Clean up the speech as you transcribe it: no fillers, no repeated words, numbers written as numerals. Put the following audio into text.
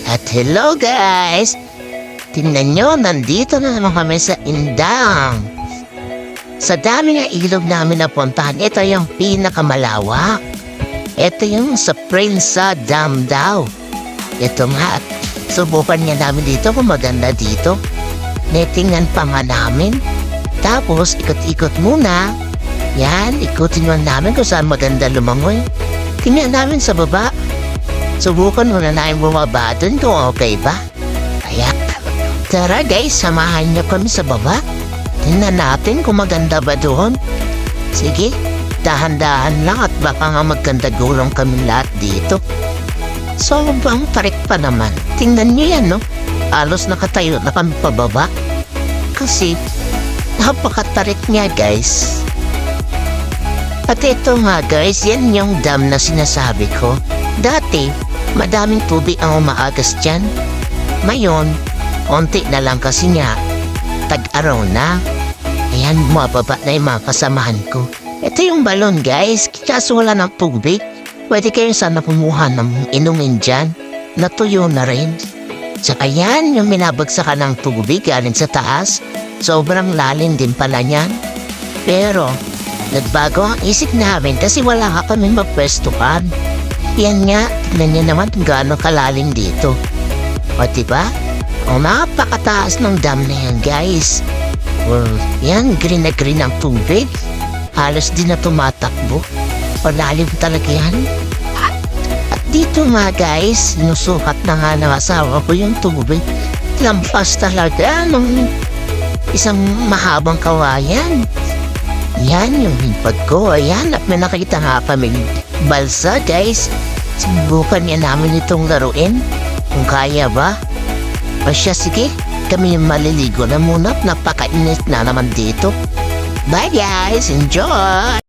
At hello guys! Tingnan nyo, nandito na naman kami sa Indang. Sa dami ng ilog namin napuntahan, ito yung pinakamalawak. Ito yung sa Prinsa Dam daw. Ito nga, subukan nga namin dito kung maganda dito. Netingan pa nga namin. Tapos, ikot-ikot muna. Yan, ikutin mo namin kung saan maganda lumangoy. Tingnan namin sa baba. Subukan muna namin bumaba dun kung okay ba. Kaya, tara guys, samahan niyo kami sa baba. Tingnan natin kung maganda ba doon. Sige, dahan-dahan lang at baka nga maganda gulong kami lahat dito. Sobrang tarik pa naman. Tingnan niyo yan, no? Alos nakatayo na kami pababa. Kasi, napakatarik niya guys. At ito nga guys, yan yung dam na sinasabi ko. Dati, madaming tubig ang umaagas dyan. Ngayon, onti na lang kasi nga, tag-araw na. Ayan, mababa na yung mga kasamahan ko. Ito yung balon guys, kaso wala ng tubig. Pwede kayo sana kumuha ng inumin dyan. Natuyo na rin. Tsaka yan, yung minabagsakan ng tubig galing sa taas. Sobrang lalim din pala niyan. Pero, nagbago ang isip namin kasi wala ka kami magpwestuhan. Yan nga, tignan niya naman kung gaano kalalim dito. O diba? O napakataas ng dam na yan guys. Well, yan, green na green ang tubig. Halos di na tumatakbo. O lalim talaga yan. At dito nga guys, sinusukat na nga ng asawa ko yung tubig. Lampas talaga ng isang mahabang kawayan. Yan yung hipag ko. Ayan, at may nakita nga kami balsa guys. Subukan niya namin itong laruin. Kung kaya ba? O siya, sige. Kami yung maliligo na muna. Napakainit na naman dito. Bye guys! Enjoy!